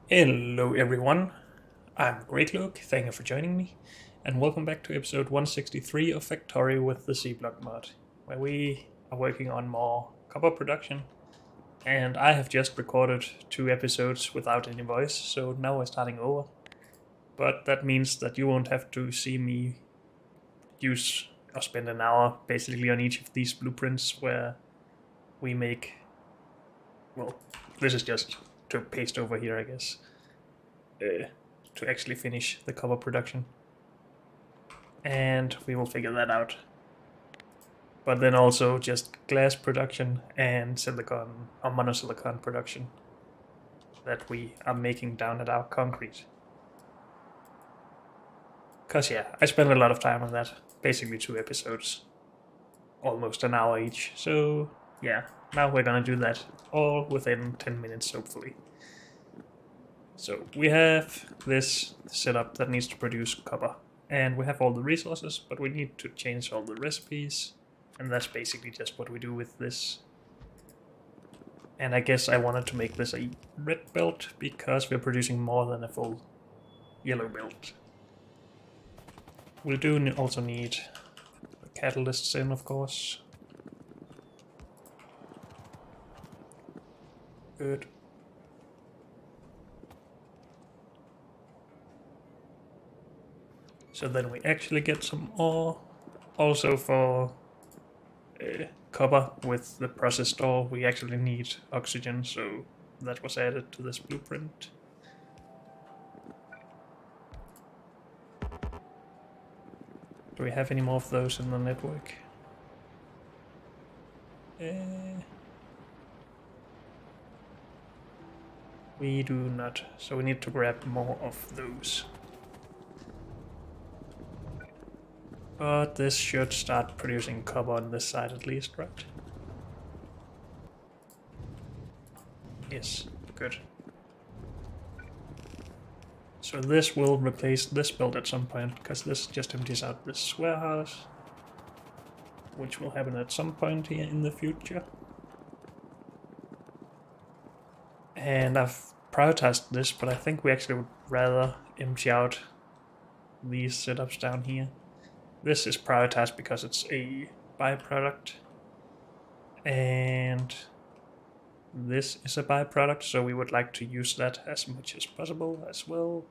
Hello everyone, I'm Great Luke, thank you for joining me, and welcome back to episode 163 of Factorio with the C-Block mod, where we are working on more copper production, and I have just recorded 2 episodes without any voice, so now we're starting over. But that means that you won't have to see me use or spend an hour basically on each of these blueprints where we make, well, this is just to paste over here, I guess. To actually finish the copper production. And we will figure that out. But then also just glass production and silicon or monosilicon production that we are making down at our concrete. Cause yeah, I spent a lot of time on that. Basically 2 episodes. Almost an hour each. So yeah, now we're gonna do that all within 10 minutes hopefully. So we have this setup that needs to produce copper. And we have all the resources, but we need to change all the recipes. And that's basically just what we do with this. And I guess I wanted to make this a red belt because we're producing more than a full yellow belt. We do also need the catalysts in, of course. Good. So then we actually get some ore. Also for copper with the processed ore, we actually need oxygen, so that was added to this blueprint. Do we have any more of those in the network? We do not, so we need to grab more of those. But this should start producing copper on this side at least, right? Yes, good. So this will replace this build at some point, because this just empties out this warehouse, which will happen at some point here in the future. And I've prioritized this, but I think we actually would rather empty out these setups down here. This is prioritized because it's a byproduct, and this is a byproduct, so we would like to use that as much as possible as well.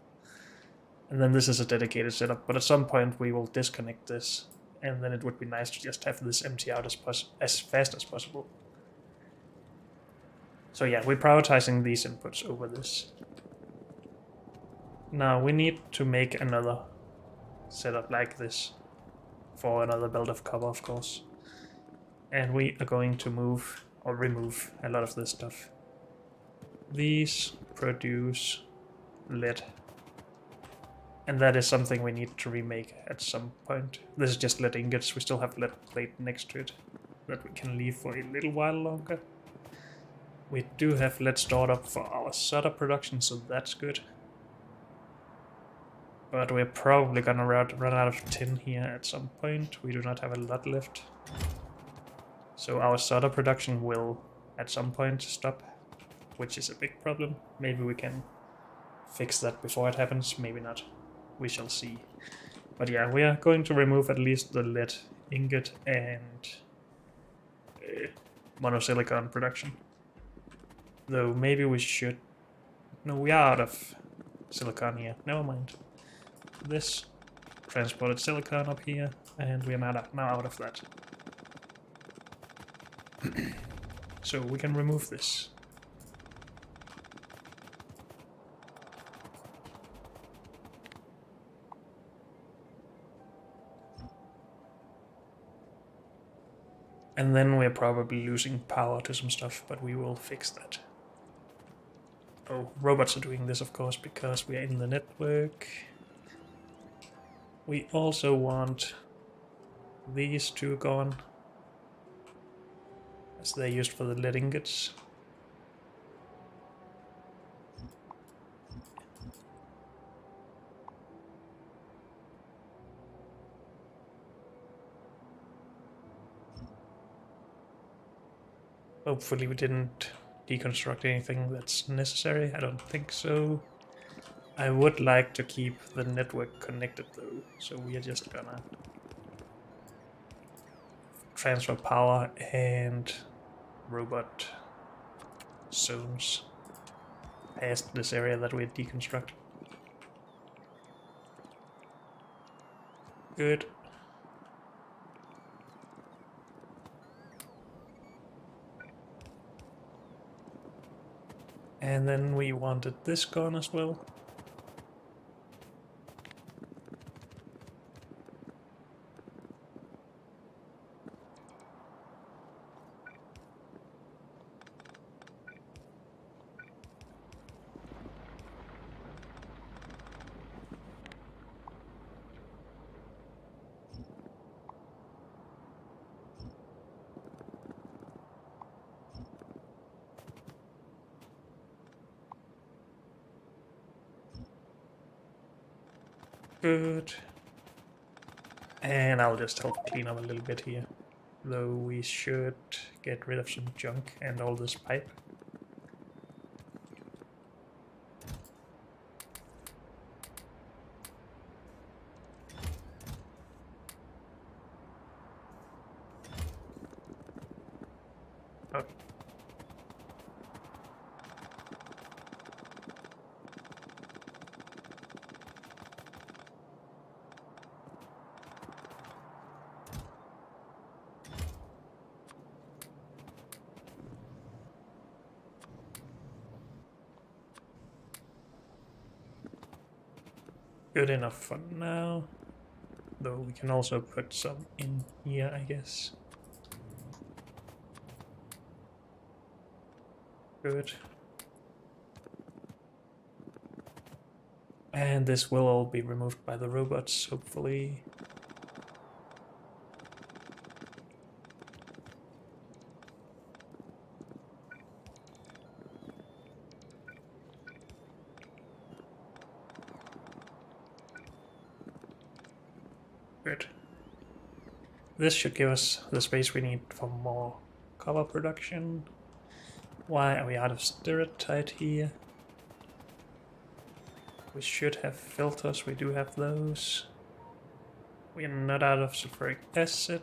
And then this is a dedicated setup, but at some point we will disconnect this, and then it would be nice to just have this empty out as fast as possible. So yeah, we're prioritizing these inputs over this. Now we need to make another setup like this for another belt of copper, of course. And we are going to move or remove a lot of this stuff. These produce lead. And that is something we need to remake at some point. This is just lead ingots, we still have lead plate next to it that we can leave for a little while longer. We do have lead stored up for our solder production, so that's good. But we're probably gonna run out of tin here at some point. We do not have a lot left. So our solder production will at some point stop, which is a big problem. Maybe we can fix that before it happens, maybe not. We shall see. But yeah, we are going to remove at least the lead ingot and monosilicon production. Though maybe we should... No, we are out of silicon here. Never mind. This transported silicon up here, and we are now out of that. So we can remove this. And then we're probably losing power to some stuff, but we will fix that. Oh, robots are doing this, of course, because we are in the network. We also want these two gone, as they're used for the lead ingots. Hopefully we didn't deconstruct anything that's necessary. I don't think so. I would like to keep the network connected though, so we are just gonna transfer power and robot zones past this area that we're deconstructing. Good. And then we wanted this gone as well. Good. And I'll just help clean up a little bit here. Though we should get rid of some junk and all this pipe. Oh. Good enough for now. Though we can also put some in here, I guess. Good. And this will all be removed by the robots, hopefully. Good. This should give us the space we need for more copper production. Why are we out of stereotype here? We should have filters, we do have those. We are not out of sulfuric acid.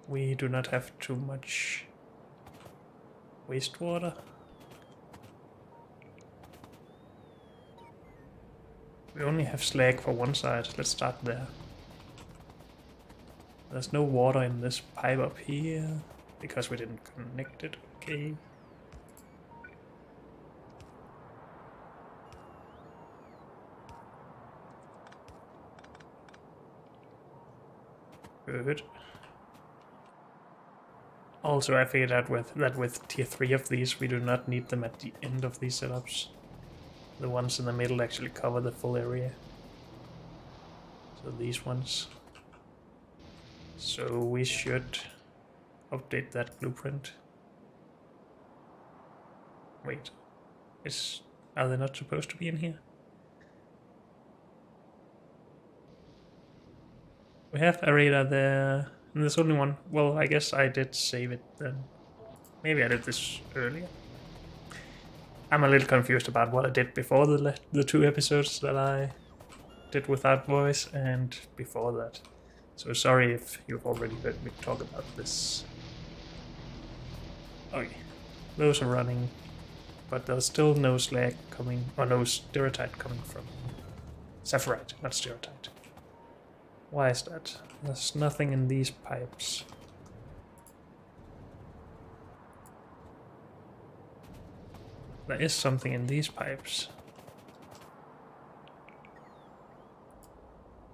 We do not have too much wastewater. We only have slag for one side, let's start there. There's no water in this pipe up here, because we didn't connect it, okay. Good. Also, I figured out that with tier 3 of these, we do not need them at the end of these setups. The ones in the middle actually cover the full area. So these ones. So we should update that blueprint. Wait, are they not supposed to be in here? We have a radar there, and there's only one. Well, I guess I did save it then. Maybe I did this earlier. I'm a little confused about what I did before the 2 episodes that I did without voice and before that. So sorry if you've already heard me talk about this. Okay, those are running, but there's still no slag coming, or no stereotype coming from sapphirite, not stereotype. Why is that? There's nothing in these pipes. There is something in these pipes.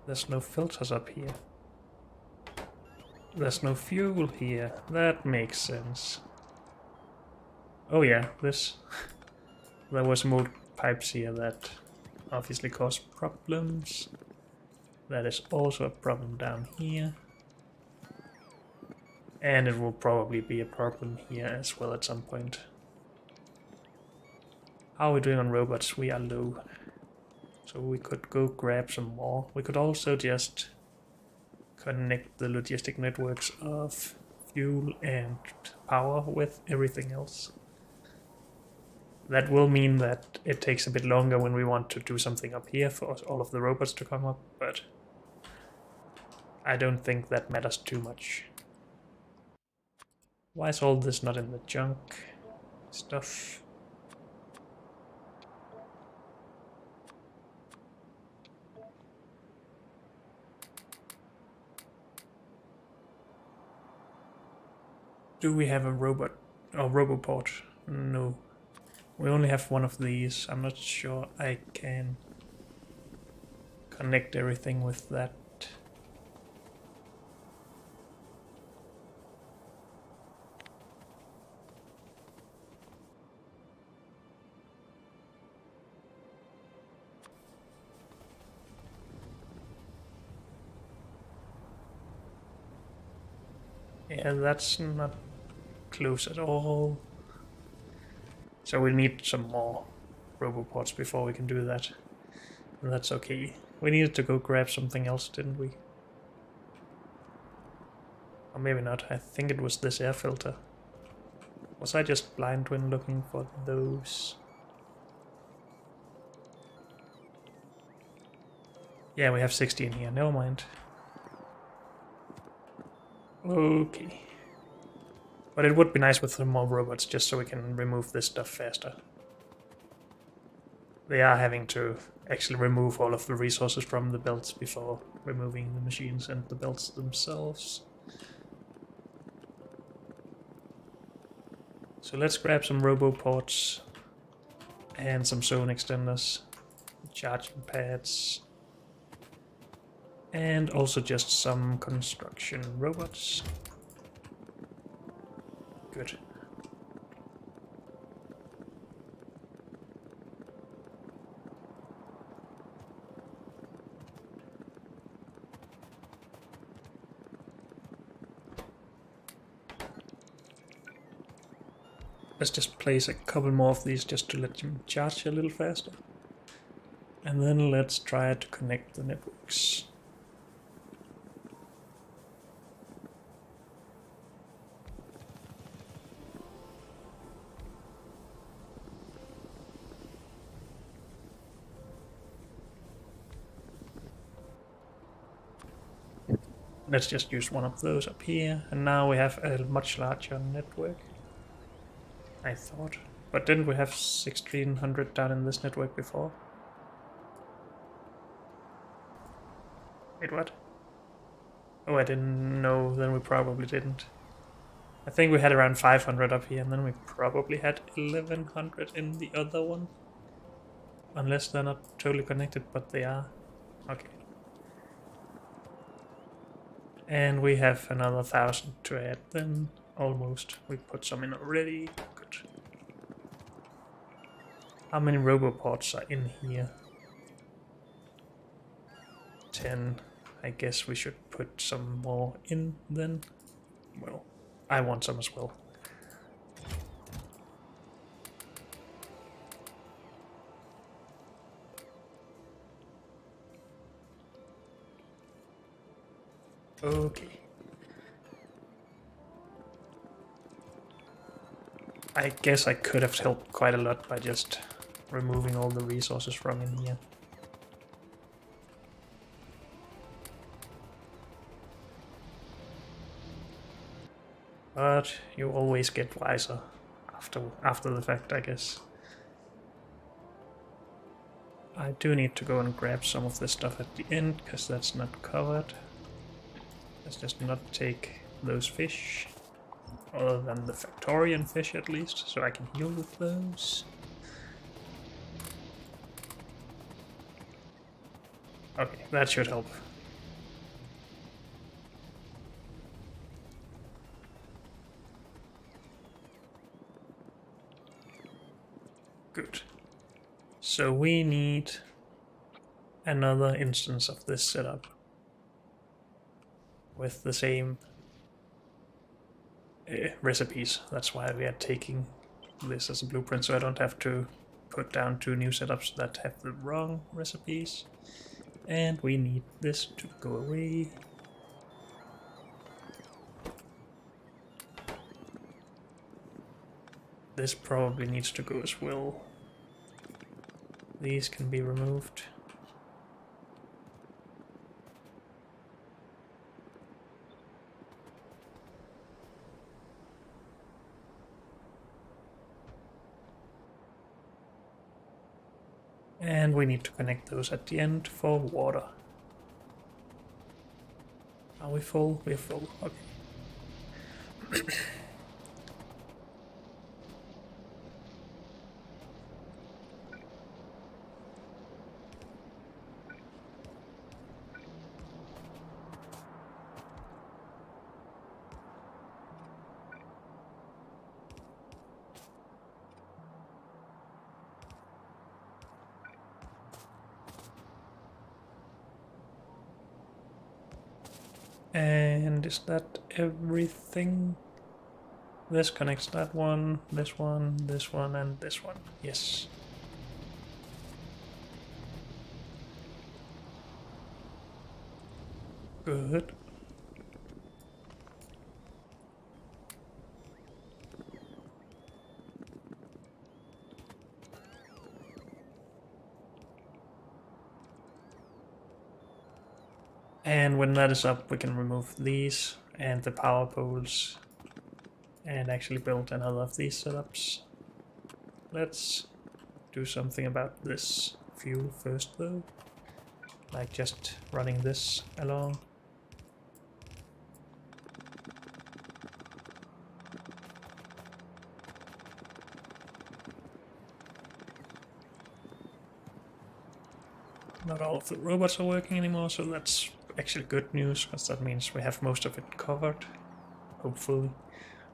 There's no filters up here. There's no fuel here. That makes sense. Oh yeah, this. There was more pipes here that obviously caused problems. That is also a problem down here. And it will probably be a problem here as well at some point. How are we doing on robots? We are low. So we could go grab some more. We could also just connect the logistic networks of fuel and power with everything else. That will mean that it takes a bit longer when we want to do something up here for all of the robots to come up, but I don't think that matters too much. Why is all this not in the junk stuff? Do we have a robot or roboport? No. We only have one of these. I'm not sure I can connect everything with that. Yeah, that's not close at all. So we need some more roboports before we can do that. And that's okay. We needed to go grab something else, didn't we? Or maybe not. I think it was this air filter. Was I just blind when looking for those? Yeah, we have 60 in here. Never mind. Okay. But it would be nice with some more robots, just so we can remove this stuff faster. They are having to actually remove all of the resources from the belts before removing the machines and the belts themselves. So let's grab some roboports and some zone extenders, charging pads, and also just some construction robots. Good. Let's just place a couple more of these just to let them charge a little faster. And then let's try to connect the networks. Let's just use one of those up here, and now we have a much larger network, I thought. But didn't we have 1600 down in this network before? Wait, what? Oh, I didn't know, then we probably didn't. I think we had around 500 up here, and then we probably had 1100 in the other one. Unless they're not totally connected, but they are. Okay. And we have another 1000 to add then, almost. We put some in already. Good. How many roboports are in here? 10. I guess we should put some more in then. Well, I want some as well. Okay. I guess I could have helped quite a lot by just removing all the resources from in here. But you always get wiser after the fact, I guess. I do need to go and grab some of this stuff at the end, because that's not covered. Let's just not take those fish, other than the Factorian fish at least, so I can heal with those. Okay, that should help. Good. So we need another instance of this setup with the same recipes. That's why we are taking this as a blueprint, so I don't have to put down 2 new setups that have the wrong recipes. And we need this to go away. This probably needs to go as well. These can be removed. And we need to connect those at the end for water. Are we full? We're full, okay. And is that everything? This connects that one, this one, this one, and this one. Yes. Good. And when that is up, we can remove these and the power poles and actually build another of these setups. Let's do something about this fuel first though, like just running this along. Not all of the robots are working anymore, so that's actually good news, because that means we have most of it covered, hopefully.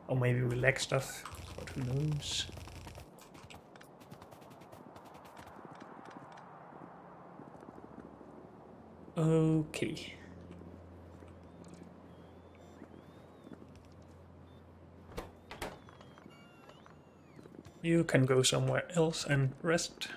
Or maybe we lack stuff, but who knows. Okay. You can go somewhere else and rest.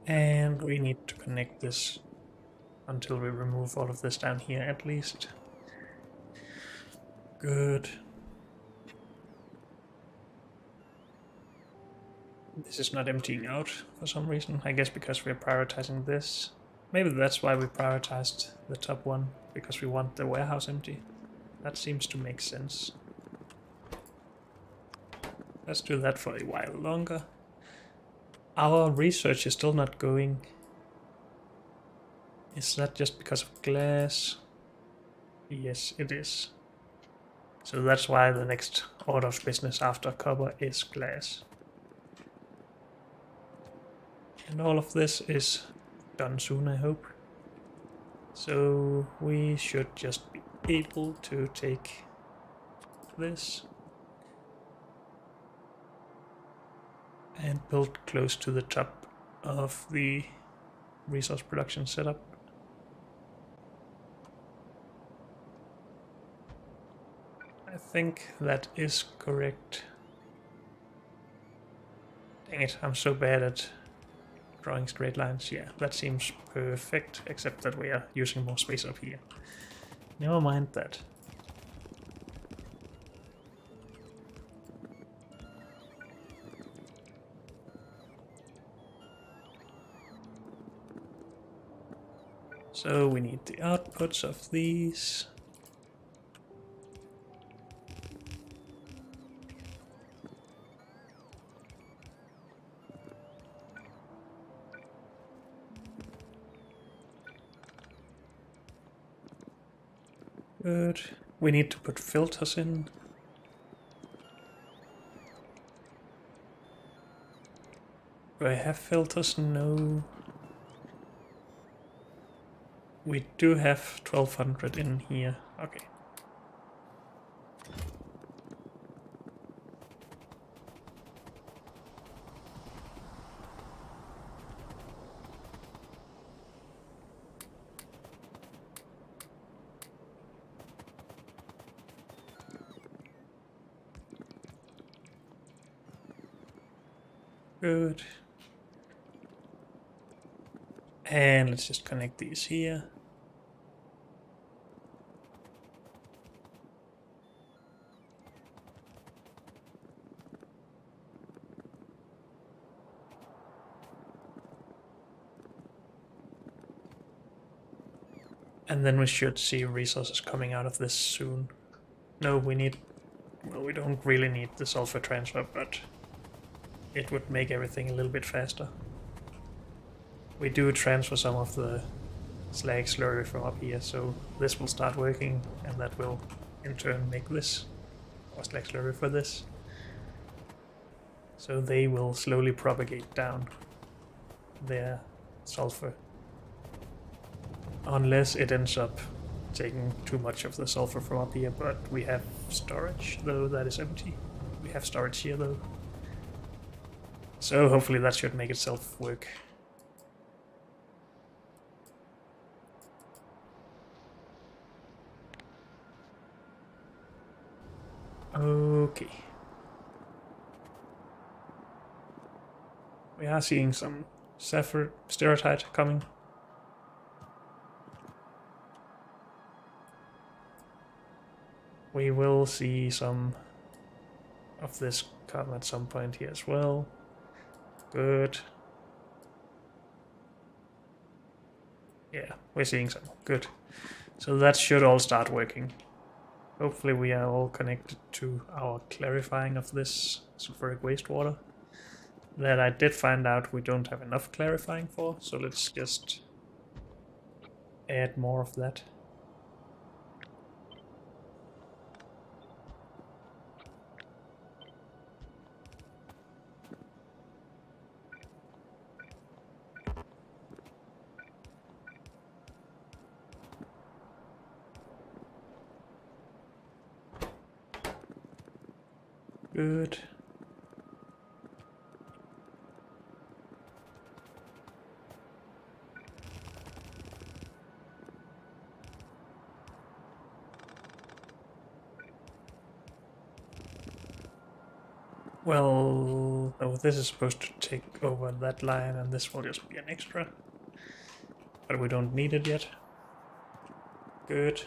And we need to connect this until we remove all of this down here at least. Good. This is not emptying out for some reason. I guess because we're prioritizing this. Maybe that's why we prioritized the top one, because we want the warehouse empty. That seems to make sense. Let's do that for a while longer. Our research is still not going. Is that just because of glass? Yes, it is. So that's why the next order of business after copper is glass. And all of this is done soon, I hope. So we should just be able to take this and build close to the top of the resource production setup. I think that is correct. Dang it, I'm so bad at drawing straight lines. Yeah, that seems perfect, except that we are using more space up here. Never mind that. So we need the outputs of these. Good. We need to put filters in. Do I have filters? No. We do have 1200 in here. Okay. Good. And let's just connect these here. And then we should see resources coming out of this soon. No, we need... Well, we don't really need the sulfur transfer, but it would make everything a little bit faster. We do transfer some of the slag slurry from up here, so this will start working, and that will in turn make this, or slag slurry for this. So they will slowly propagate down their sulfur. Unless it ends up taking too much of the sulfur from up here, but we have storage, though that is empty. We have storage here though. So hopefully that should make itself work. Okay. We are seeing some sapphire stereotype coming. We will see some of this come at some point here as well. Good. Yeah, we're seeing some. Good. So that should all start working. Hopefully we are all connected to our clarifying of this sulfuric wastewater. That I did find out we don't have enough clarifying for, so let's just add more of that. Good. Well, oh, this is supposed to take over that line, and this will just be an extra. But we don't need it yet. Good.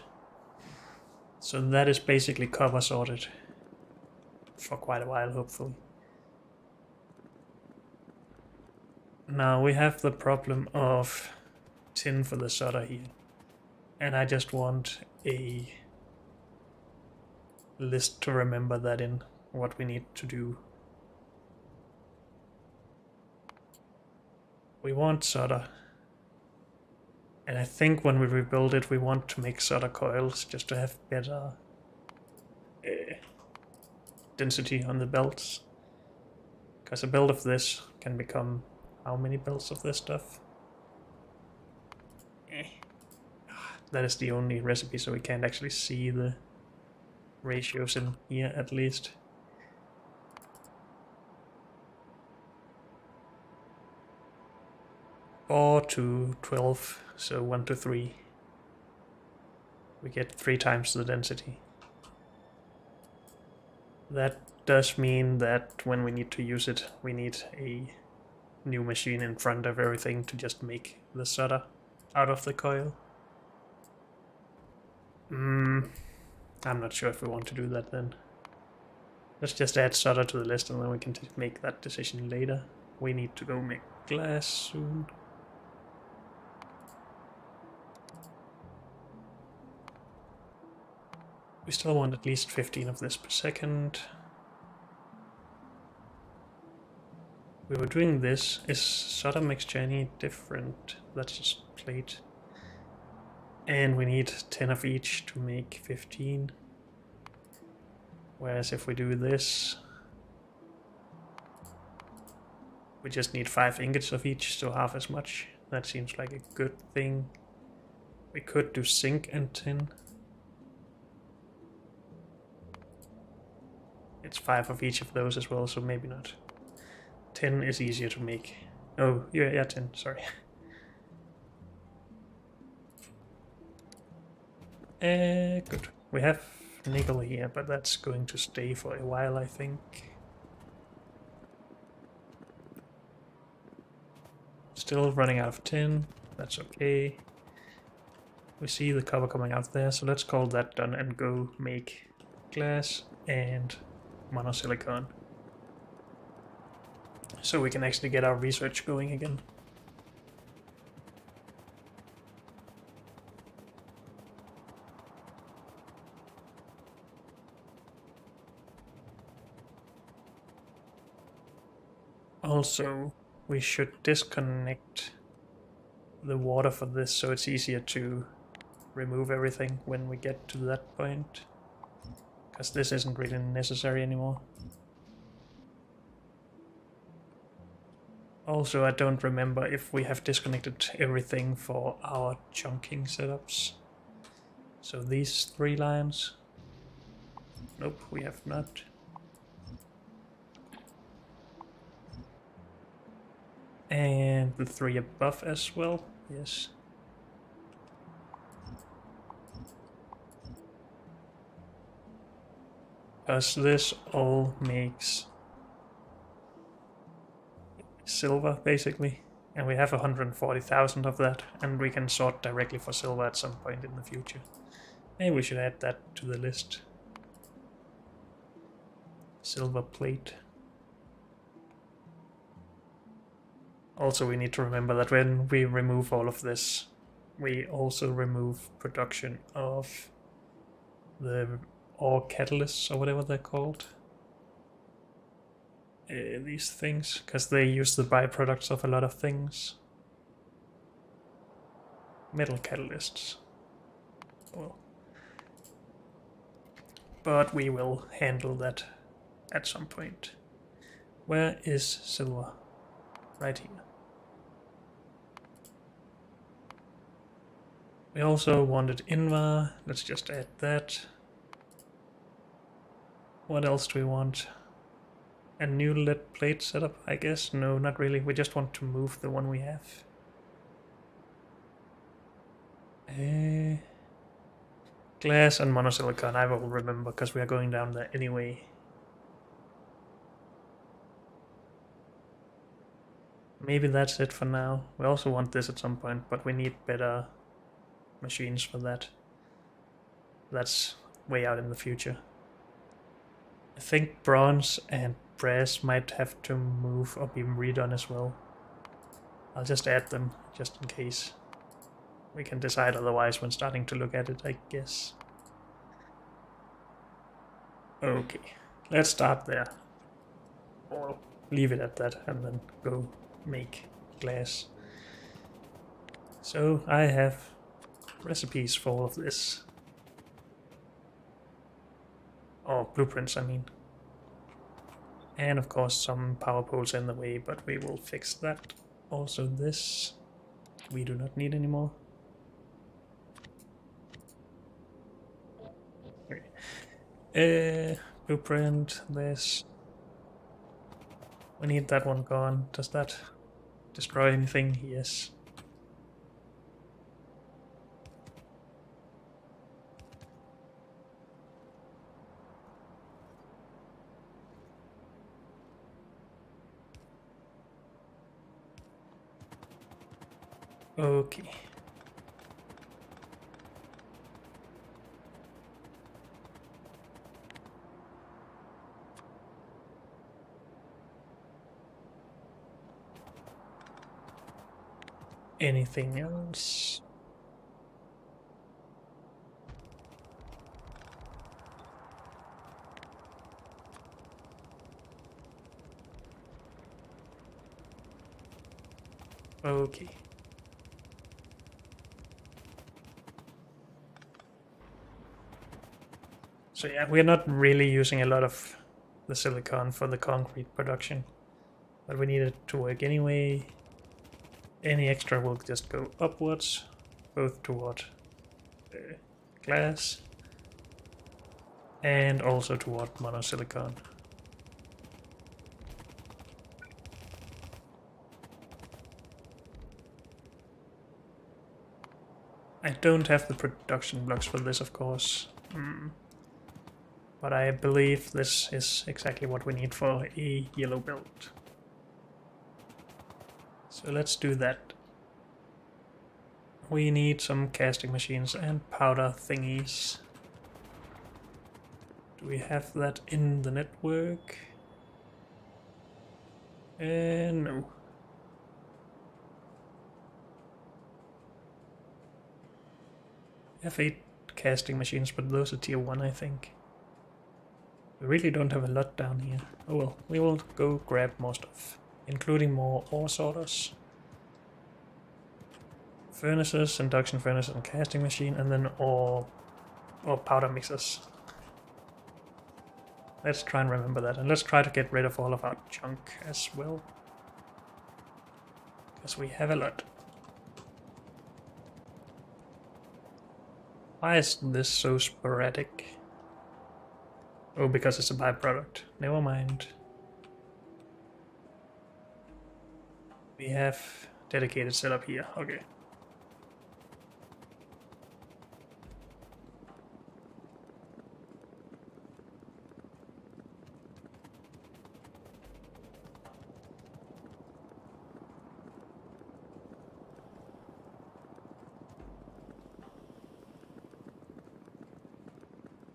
So that is basically cover sorted for quite a while, hopefully. Now we have the problem of tin for the solder here. And I just want a list to remember that in, what we need to do. We want solder. And I think when we rebuild it, we want to make solder coils just to have better density on the belts. Because a belt of this can become how many belts of this stuff? That is the only recipe, so we can't actually see the ratios in here at least. Or to 12, so 1 to 3. We get 3 times the density. That does mean that when we need to use it, we need a new machine in front of everything to just make the solder out of the coil. I'm not sure if we want to do that then. Let's just add solder to the list and then we can make that decision later. We need to go make glass soon. We still want at least 15 of this per second. We were doing this. Is solder mixture any different? That's just plate. And we need 10 of each to make 15. Whereas if we do this, we just need 5 ingots of each, so half as much. That seems like a good thing. We could do zinc and tin. It's 5 of each of those as well, so maybe not. 10 is easier to make. Oh, yeah, 10, sorry. Good. We have nickel here, but that's going to stay for a while, I think. Still running out of tin. That's okay. We see the cover coming out there, so let's call that done and go make glass and monosilicon. So we can actually get our research going again. Also, we should disconnect the water for this so it's easier to remove everything when we get to that point. Because this isn't really necessary anymore. Also, I don't remember if we have disconnected everything for our chunking setups. So these 3 lines. Nope, we have not. And the 3 above as well, yes. Because this all makes silver, basically. And we have 140,000 of that, and we can sort directly for silver at some point in the future. Maybe we should add that to the list. Silver plate. Also, we need to remember that when we remove all of this, we also remove production of the ore catalysts, or whatever they're called. These things, because they use the byproducts of a lot of things. Metal catalysts. Well, but we will handle that at some point. Where is silver? Right here. We also wanted Invar. Let's just add that. What else do we want? A new lead plate setup, I guess? No, not really. We just want to move the one we have. Glass and monosilicon, I will remember, because we are going down there anyway. Maybe that's it for now. We also want this at some point, but we need better machines for that. That's way out in the future. I think bronze and brass might have to move or be redone as well. I'll just add them, just in case. We can decide otherwise when starting to look at it, I guess. Okay, let's start there. Or leave it at that and then go make glass. So I have recipes for all of this. Or blueprints, I mean. And of course some power poles in the way, but we will fix that. Also this we do not need anymore. Okay. Blueprint, this. We need that one gone. Does that destroy anything? Yes. Okay. Anything else? Okay. So yeah, we're not really using a lot of the silicon for the concrete production, but we need it to work anyway. Any extra will just go upwards, both toward glass and also toward monosilicon. I don't have the production blocks for this, of course. But I believe this is exactly what we need for a yellow belt. So let's do that. We need some casting machines and powder thingies. Do we have that in the network? No. We have 8 casting machines, but those are tier 1, I think. We really don't have a lot down here. Oh well, we will go grab more stuff, including more ore sorters. Furnaces, induction furnace and casting machine, and then ore or powder mixers. Let's try and remember that, and let's try to get rid of all of our junk as well. Because we have a lot. Why is this so sporadic? Oh, because it's a byproduct. Never mind. We have dedicated setup here. Okay.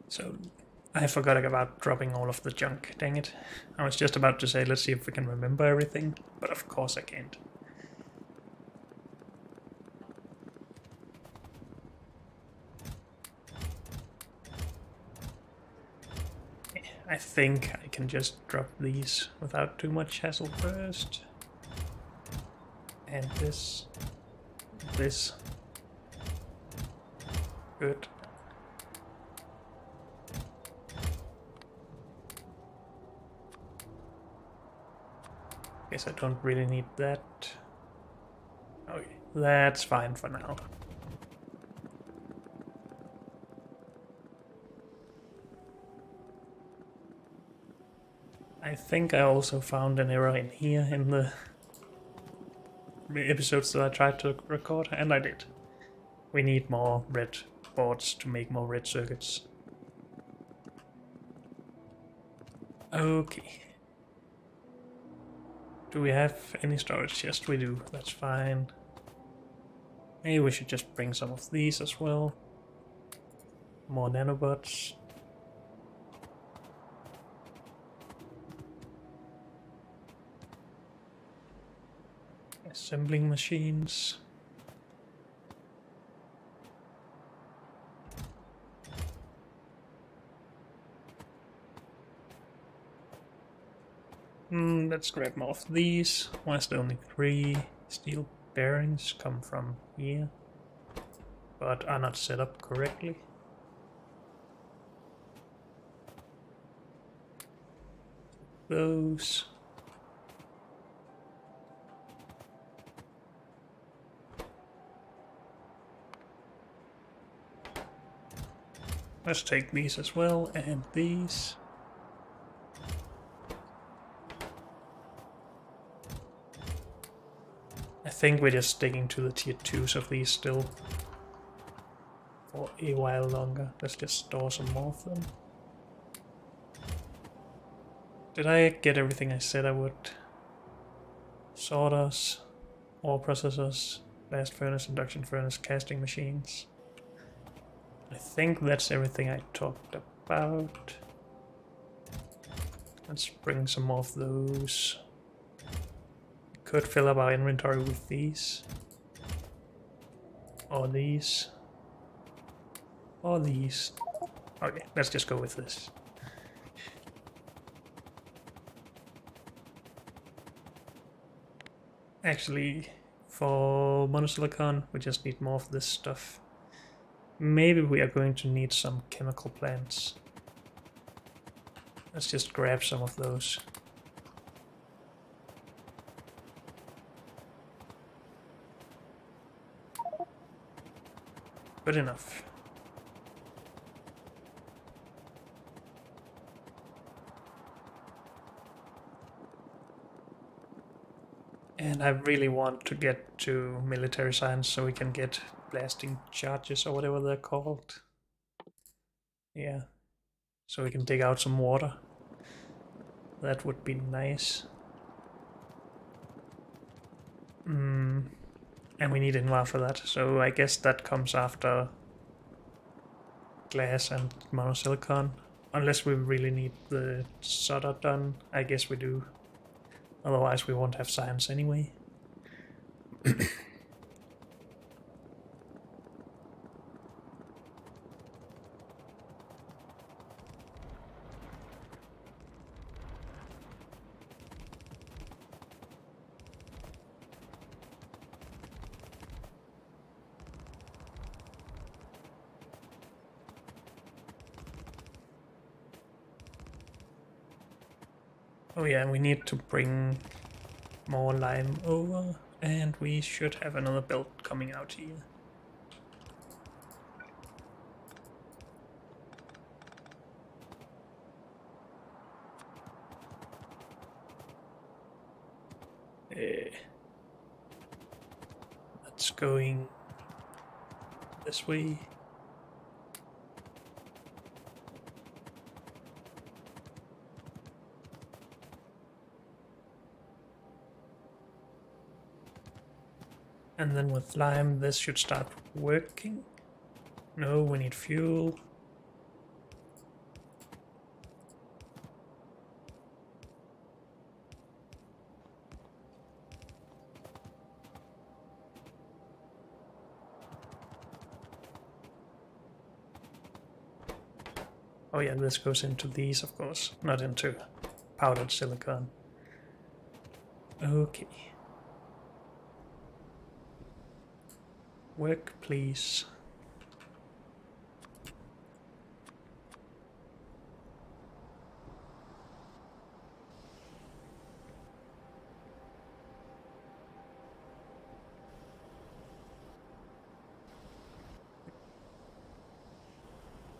So I forgot about dropping all of the junk, dang it. I was just about to say let's see if we can remember everything, but of course I can't. I think I can just drop these without too much hassle first. And this. Good. Guess I don't really need that. Okay, that's fine for now. I think I also found an error in here in the episodes that I tried to record, and I did. We need more red boards to make more red circuits. Okay. Do we have any storage? Yes, we do. That's fine. Maybe we should just bring some of these as well. More nanobots. Assembling machines. Let's grab more of these. Why is there only 3 steel bearings come from here, but are not set up correctly? Those. Let's take these as well, and these. I think we're just sticking to the tier 2s of these still for a while longer. Let's just store some more of them. Did I get everything I said I would? Sorters, ore processors, blast furnace, induction furnace, casting machines. I think that's everything I talked about. Let's bring some more of those. Could fill up our inventory with these. Or these. Or these. Okay, let's just go with this. Actually, for monosilicon, we just need more of this stuff. Maybe we are going to need some chemical plants. Let's just grab some of those. Good enough. And I really want to get to military science so we can get blasting charges or whatever they're called. Yeah. So we can dig out some water. That would be nice. And we need Invar for that, so I guess that comes after glass and monosilicon. Unless we really need the solder done, I guess we do. Otherwise we won't have science anyway. Oh yeah, we need to bring more lime over, and we should have another belt coming out here. That's going this way. And then with lime, this should start working. No, we need fuel. Oh yeah, this goes into these, of course, not into powdered silicon. Okay. Work, please.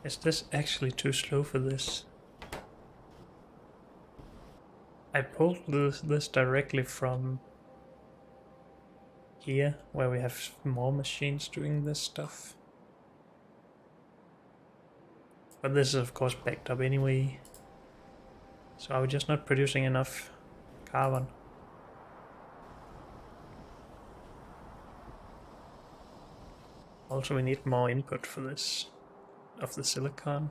Is this actually too slow for this? I pulled this directly from here, where we have more machines doing this stuff. But this is of course backed up anyway. So are we just not producing enough carbon? Also we need more input for this, of the silicon.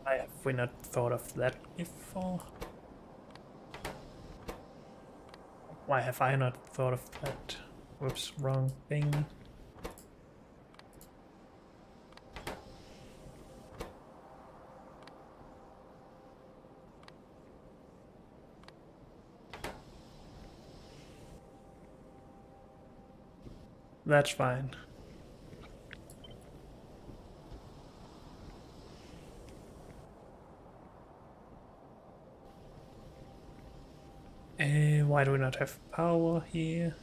Why have we not thought of that before? Why have I not thought of that? Whoops, wrong thing. That's fine. Why do we not have power here?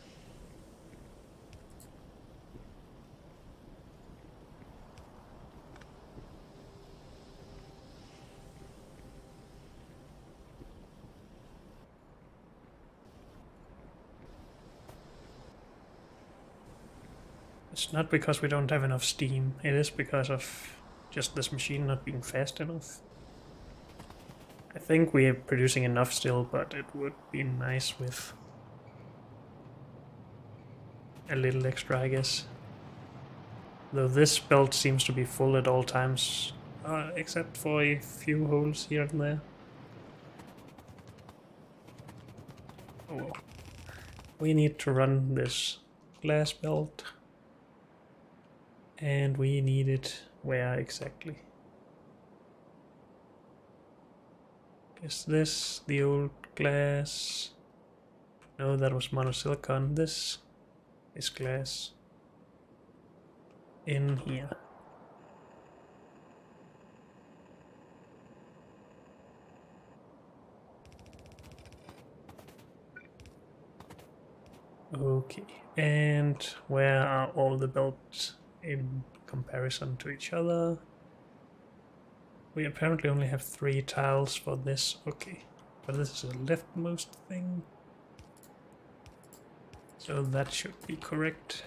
It's not because we don't have enough steam, it is because of just this machine not being fast enough. I think we are producing enough still, but it would be nice with a little extra, I guess. Though this belt seems to be full at all times, except for a few holes here and there. Oh well. We need to run this glass belt. And we need it where exactly? Is this the old glass? No, that was monosilicon. This is glass. In here. Okay, and where are all the belts in comparison to each other? We apparently only have 3 tiles for this. Okay, but this is a leftmost thing. So that should be correct.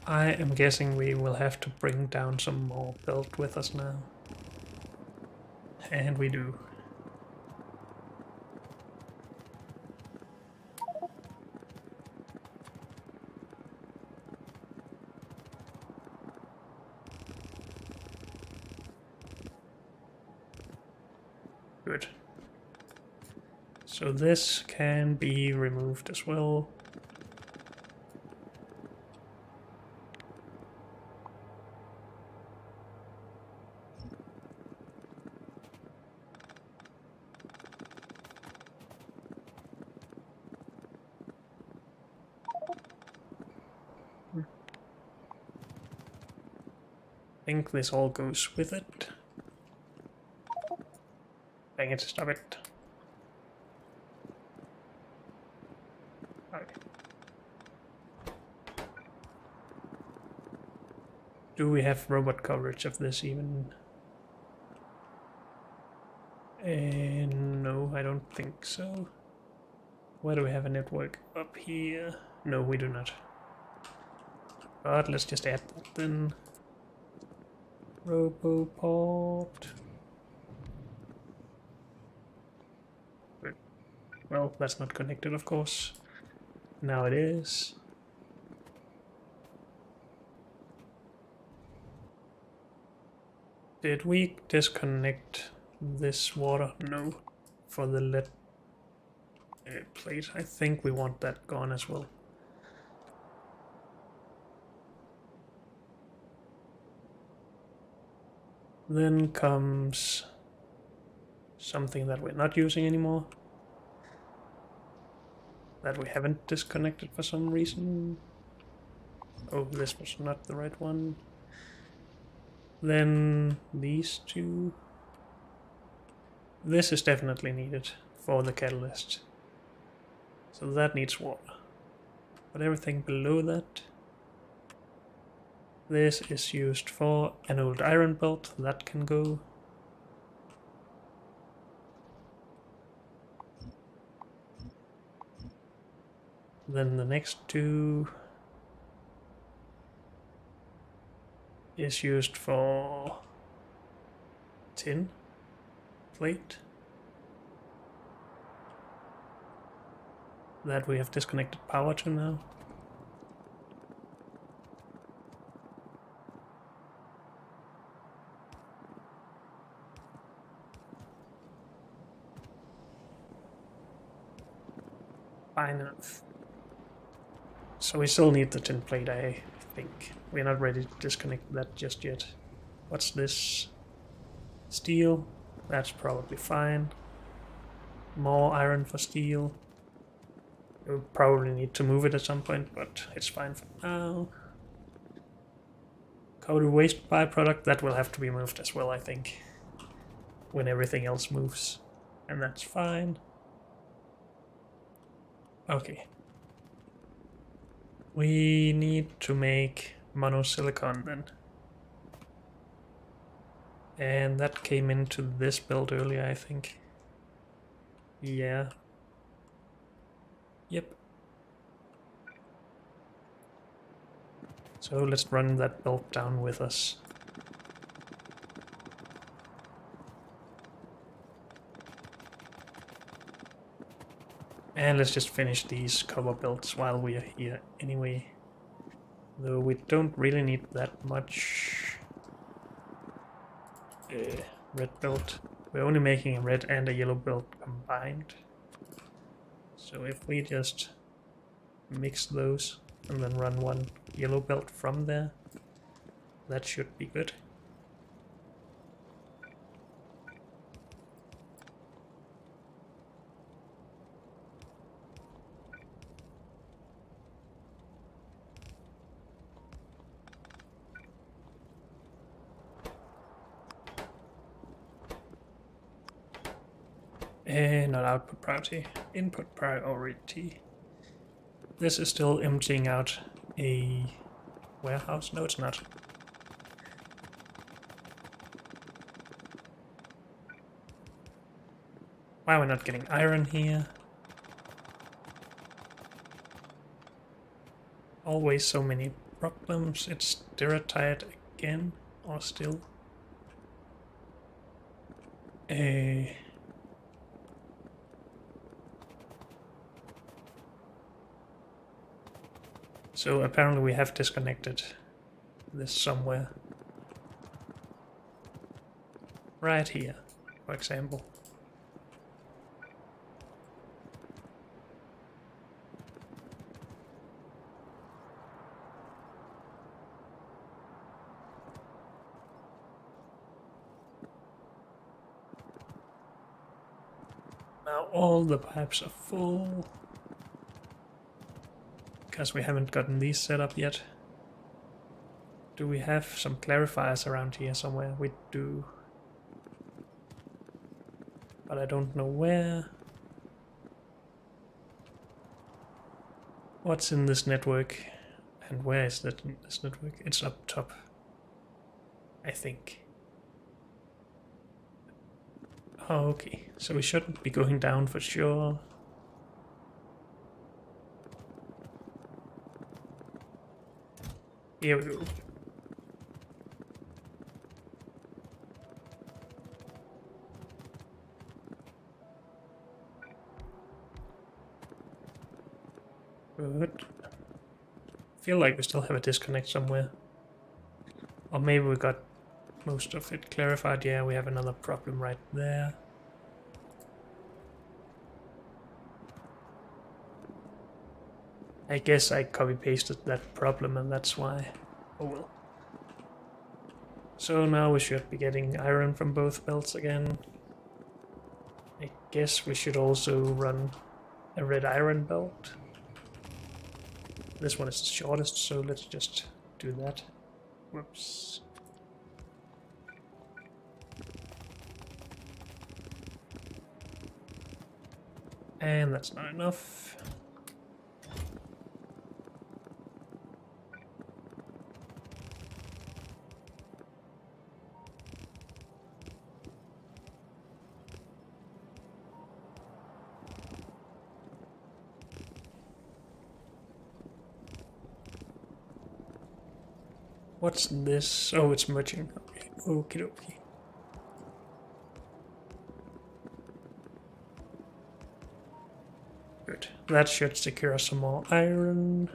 I am guessing we will have to bring down some more belt with us now. And we do. Good. So this can be removed as well. I think this all goes with it. Dang it, stop it. Okay. Do we have robot coverage of this even? No, I don't think so. Where do we have a network? Up here? No, we do not. But let's just add that then. Roboport. Good. Well, that's not connected, of course. Now it is. Did we disconnect this water? No. For the lead plate. I think we want that gone as well. Then comes something that we're not using anymore. That we haven't disconnected for some reason. Oh, this was not the right one. Then these two. This is definitely needed for the catalyst. So that needs water. But everything below that. This is used for an old iron belt. That can go. Then the next two is used for tin plate. That we have disconnected power to now. Fine enough. So we still need the tin plate, I think. We're not ready to disconnect that just yet. What's this? Steel. That's probably fine. More iron for steel. We'll probably need to move it at some point, but it's fine for now. Coated waste byproduct, that will have to be moved as well, I think. When everything else moves. And that's fine. Okay. We need to make monosilicon then. And that came into this build earlier, I think. Yeah. Yep. So let's run that belt down with us. And let's just finish these cover belts while we are here anyway. Though we don't really need that much red belt. We're only making a red and a yellow belt combined. So if we just mix those and then run one yellow belt from there, that should be good. And not output priority, input priority. This is still emptying out a warehouse. No, it's not. Why are we not getting iron here? Always so many problems. It's stereotyped again, or still. So apparently we have disconnected this somewhere. Right here, for example. Now all the pipes are full. Because we haven't gotten these set up yet. Do we have some clarifiers around here somewhere? We do. But I don't know where. What's in this network? And where is that in this network? It's up top, I think. Oh, okay, so we shouldn't be going down for sure. Here we go. Good. Feel like we still have a disconnect somewhere. Or maybe we got most of it clarified. Yeah, we have another problem right there. I guess I copy-pasted that problem and that's why. Oh well. So now we should be getting iron from both belts again. I guess we should also run a red iron belt. This one is the shortest, so let's just do that. Whoops. And that's not enough. What's this? Oh, it's merging. Okay, okie dokie. Good. That should secure some more iron.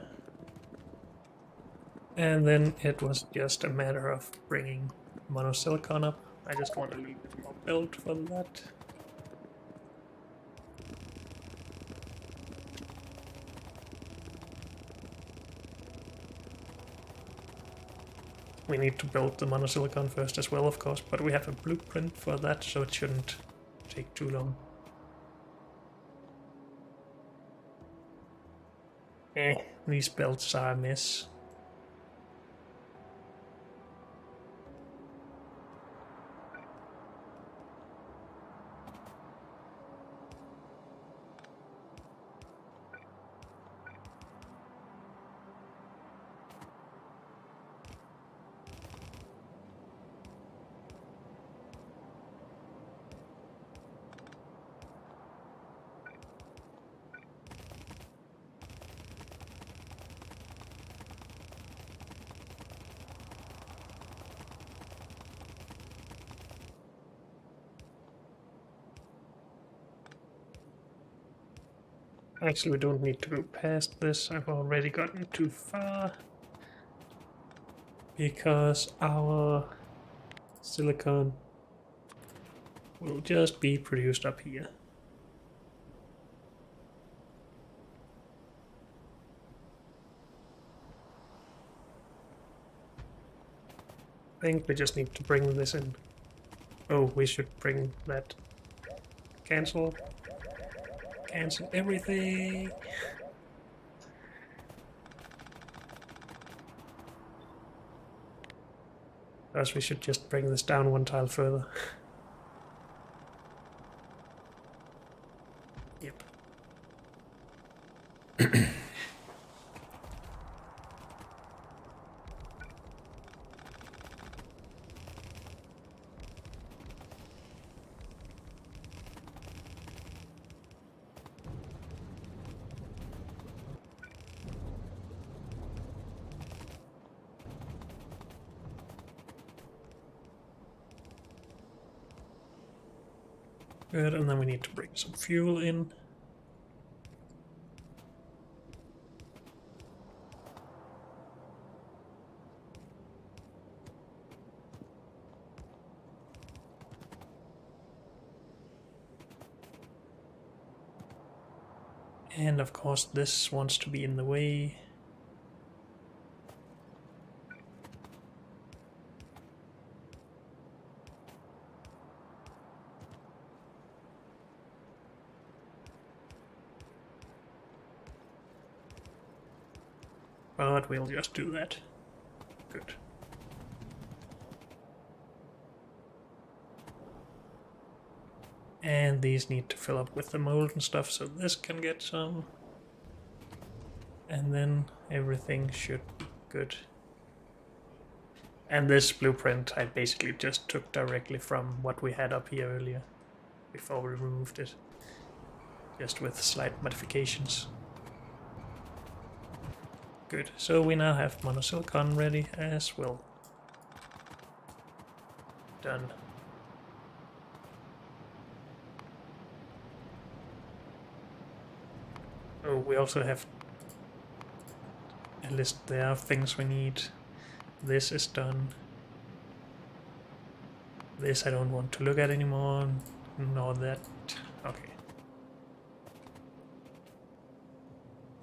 And then it was just a matter of bringing monosilicon up. I just want a little bit more build for that. We need to build the monosilicon first as well, of course, but we have a blueprint for that, so it shouldn't take too long. These belts are a mess. Actually, we don't need to go past this. I've already gotten too far. Because our silicon will just be produced up here. I think we just need to bring this in. Oh, we should bring that. Cancel. Cancel everything. Or we should just bring this down one tile further. Yep. Good, and then we need to bring some fuel in. And of course this wants to be in the way. But we'll just do that. Good. And these need to fill up with the mold and stuff, so this can get some. And then everything should be good. And this blueprint I basically just took directly from what we had up here earlier, before we removed it. Just with slight modifications. Good, so we now have monosilicon ready as well. Done. Oh, we also have a list there of things we need. This is done. This I don't want to look at anymore, nor that. Okay.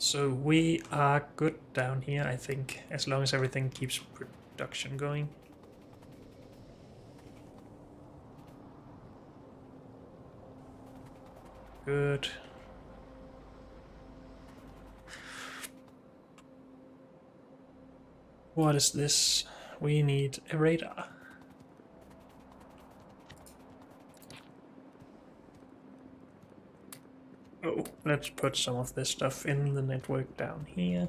So we are good down here, I think, as long as everything keeps production going. Good. What is this? We need a radar. Oh, let's put some of this stuff in the network down here.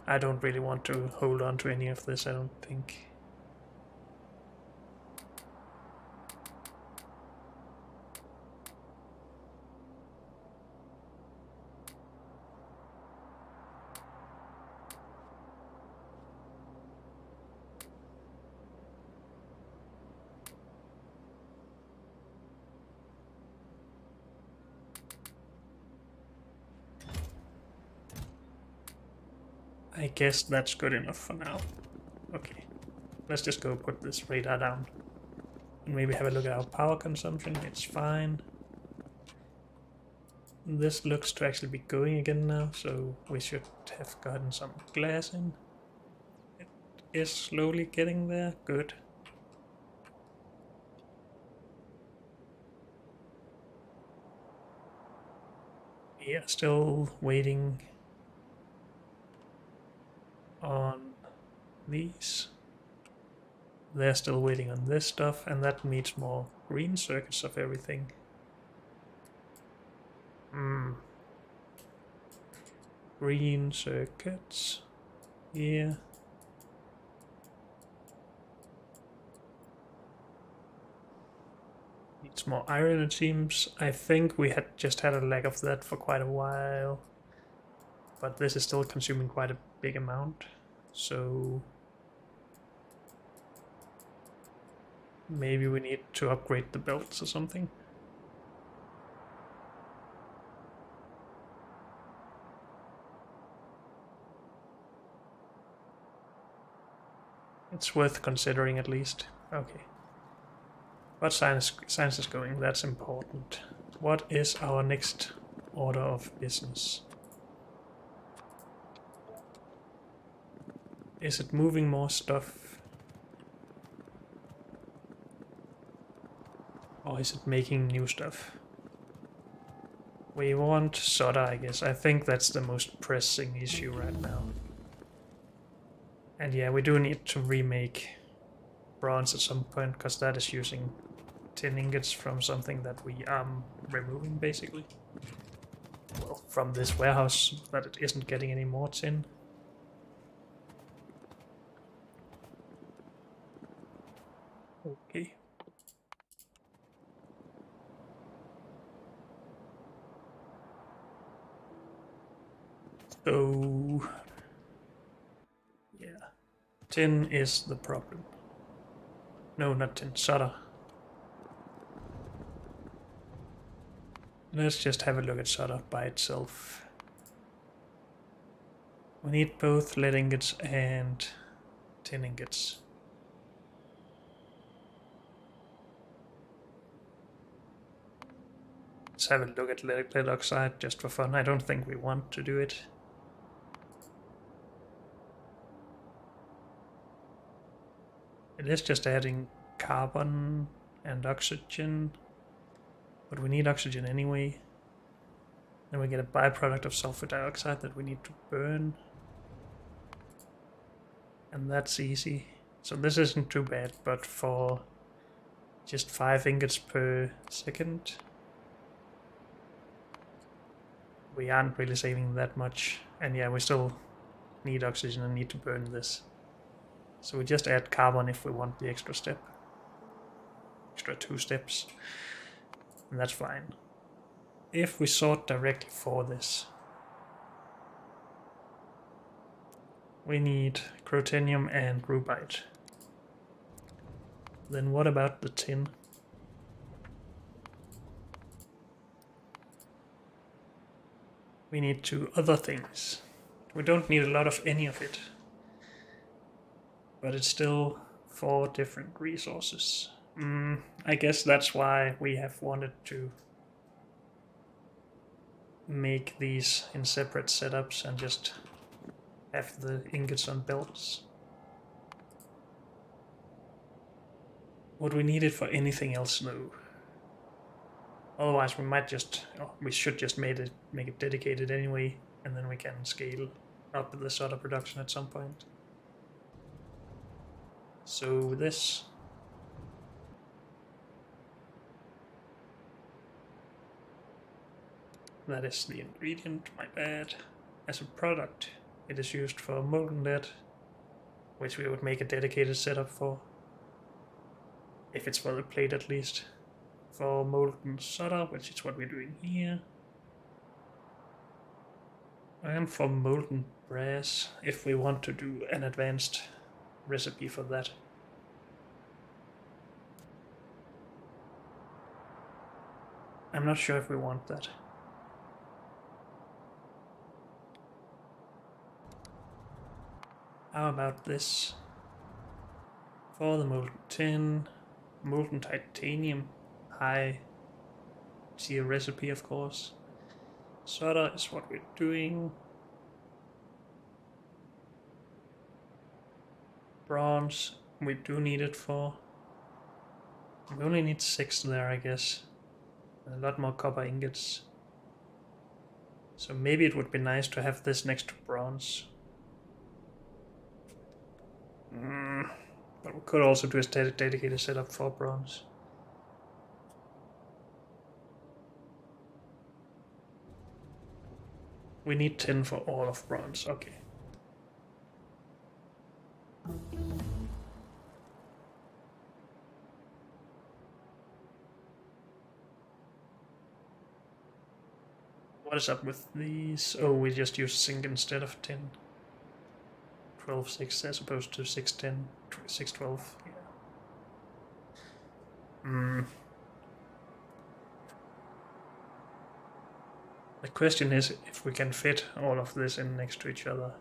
I don't really want to hold on to any of this, I don't think. I guess that's good enough for now. Okay, let's just go put this radar down. And maybe have a look at our power consumption, it's fine. This looks to actually be going again now, so we should have gotten some glass in. It is slowly getting there, good. Yeah, still waiting on these. They're still waiting on this stuff, and that needs more green circuits of everything. Green circuits. Yeah. Needs more iron, it seems. I think we had just had a lack of that for quite a while. But this is still consuming quite a big amount. So maybe we need to upgrade the belts or something. It's worth considering at least. Okay. But science is going, that's important. What is our next order of business? Is it moving more stuff? Or is it making new stuff? We want solder, I guess. I think that's the most pressing issue right now. And yeah, we do need to remake bronze at some point, because that is using tin ingots from something that we are removing, basically. Well, from this warehouse, that it isn't getting any more tin. Okay. So... yeah. Tin is the problem. No, not tin, solder. Let's just have a look at solder by itself. We need both lead ingots and tin ingots. Let's have a look at lead oxide just for fun. I don't think we want to do it. It is just adding carbon and oxygen, but we need oxygen anyway. Then we get a byproduct of sulfur dioxide that we need to burn. And that's easy. So this isn't too bad, but for just 5 ingots per second, we aren't really saving that much. And yeah, we still need oxygen and need to burn this. So we just add carbon if we want the extra step. Extra 2 steps. And that's fine. If we sort directly for this, we need chrotinium and rubite. Then what about the tin? We need 2 other things. We don't need a lot of any of it. But it's still 4 different resources. I guess that's why we have wanted to make these in separate setups and just have the ingots on belts. Would we need it for anything else? No. Otherwise we might just, we should just make it dedicated anyway, and then we can scale up the solder production at some point. So this. That is the ingredient, my bad. As a product, it is used for molten lead, which we would make a dedicated setup for. If it's for the plate at least. For molten solder, which is what we're doing here. And for molten brass, if we want to do an advanced recipe for that. I'm not sure if we want that. How about this? For the molten tin, molten titanium, high tier recipe of course. Solder is what we're doing. Bronze, we do need it for. We only need 6 there, I guess. And a lot more copper ingots. So maybe it would be nice to have this next to bronze. But we could also do a dedicated setup for bronze. We need tin for all of bronze, okay. What is up with these? Oh, we just use zinc instead of tin. 12.6 as opposed to 6.10, 6.12, yeah. The question is if we can fit all of this in next to each other.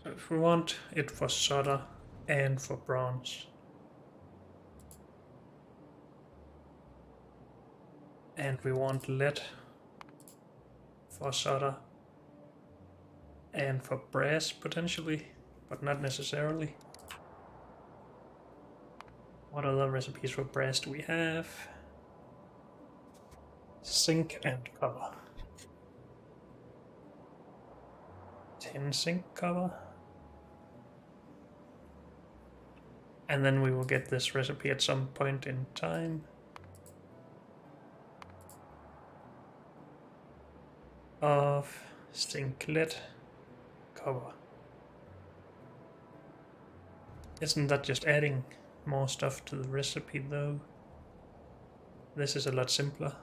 So if we want it for solder and for bronze, and we want lead for solder and for brass potentially, but not necessarily. What other recipes for brass do we have? Zinc and copper. Tin, zinc, copper. And then we will get this recipe at some point in time. Of zinc, lead, copper. Isn't that just adding more stuff to the recipe though? This is a lot simpler.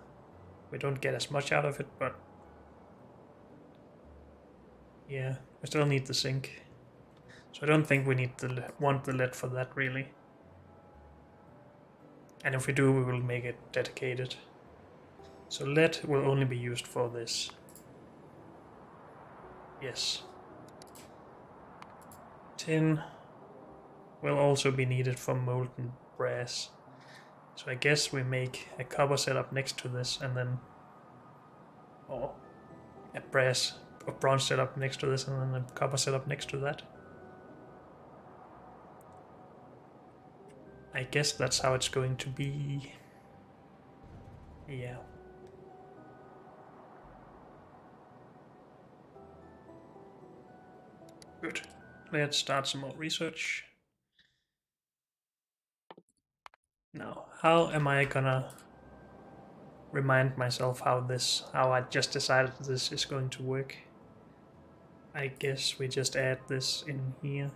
We don't get as much out of it, but yeah, we still need the zinc. So I don't think we want the lead for that really. And if we do, we will make it dedicated. So lead will only be used for this. Yes. Tin will also be needed for molten brass. So I guess we make a copper setup next to this and then, or a bronze setup next to this and then a copper setup next to that. I guess that's how it's going to be. Yeah. Good. Let's start some more research. Now, how am I gonna remind myself how I just decided this is going to work? I guess we just add this in here.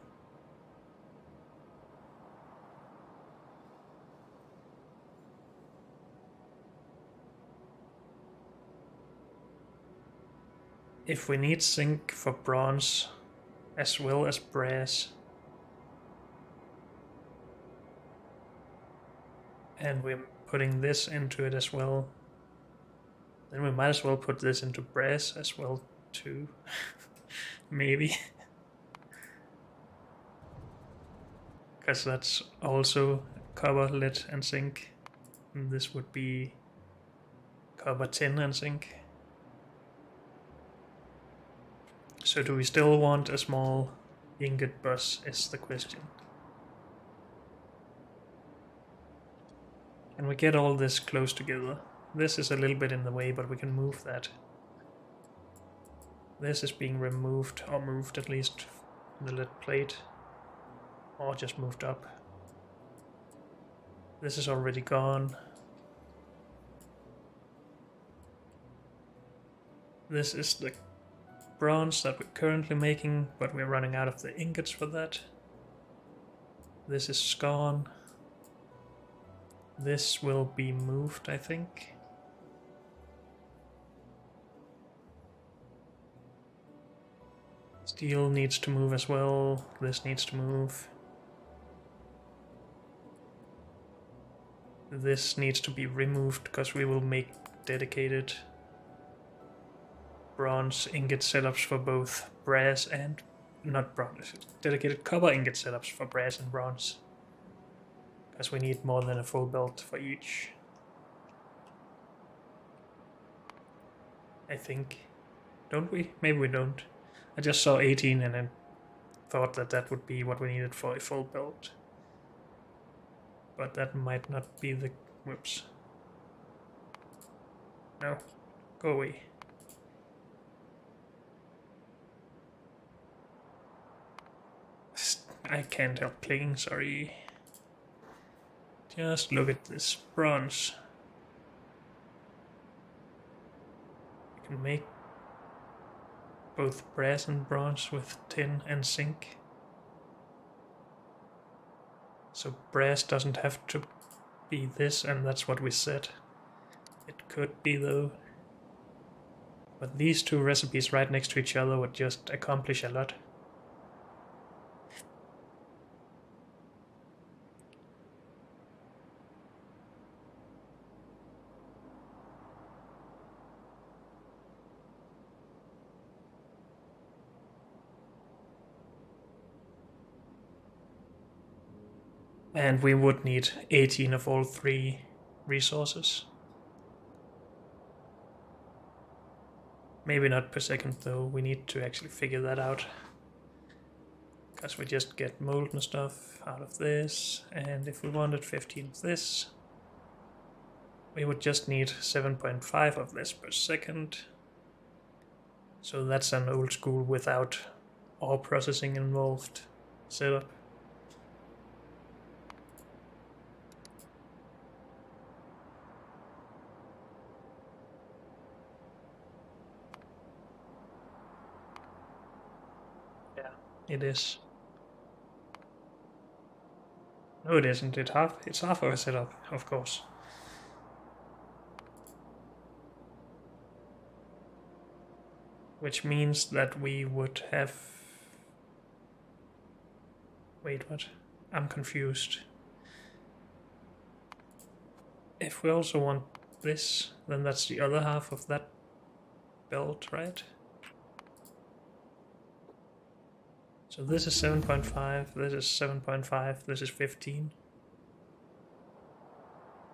If we need zinc for bronze as well as brass, and we're putting this into it as well, then we might as well put this into brass as well too. Maybe. Because that's also copper, lead and zinc. And this would be copper, tin and zinc. So do we still want a small ingot bus is the question. Can we get all this close together? This is a little bit in the way, but we can move that. This is being removed, or moved at least, the lead plate. Or just moved up. This is already gone. This is the bronze that we're currently making, but we're running out of the ingots for that. This is gone. This will be moved, I think. Steel needs to move as well. This needs to move. This needs to be removed because we will make dedicated bronze ingot setups for both brass and not bronze, dedicated copper ingot setups for brass and bronze. Because we need more than a full belt for each. I think. Don't we? Maybe we don't. I just saw 18 and then thought that that would be what we needed for a full belt. But that might not be the... Whoops. No. Go away. I can't help clicking, sorry. Just look at this bronze. You can make both brass and bronze with tin and zinc. So brass doesn't have to be this, and that's what we said. It could be though. But these two recipes right next to each other would just accomplish a lot. And we would need 18 of all three resources. Maybe not per second though, we need to actually figure that out. Because we just get molten stuff out of this, and if we wanted 15 of this, we would just need 7.5 of this per second. So that's an old school without ore processing involved setup. Yeah, it is. No, it isn't. It's half of a setup, of course. Which means that we would have... Wait, what? I'm confused. If we also want this, then that's the other half of that belt, right? So this is 7.5, this is 7.5, this is 15.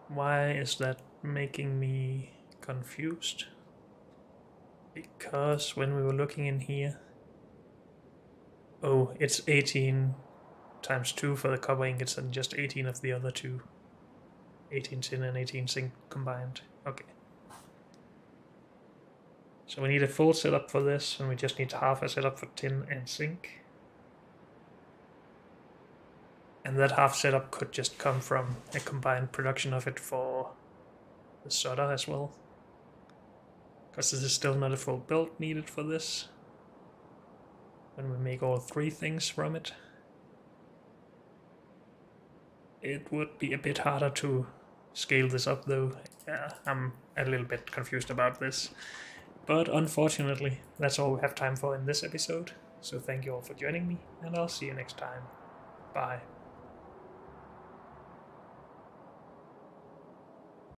Why is that making me confused? Because when we were looking in here... Oh, it's 18 times 2 for the copper ingots and just 18 of the other two. 18 tin and 18 zinc combined. Okay. So we need a full setup for this, and we just need half a setup for tin and zinc. And that half setup could just come from a combined production of it for the solder as well. Because this is still not a full build needed for this. When we make all three things from it. It would be a bit harder to scale this up though. Yeah, I'm a little bit confused about this. But unfortunately, that's all we have time for in this episode. So thank you all for joining me, and I'll see you next time. Bye.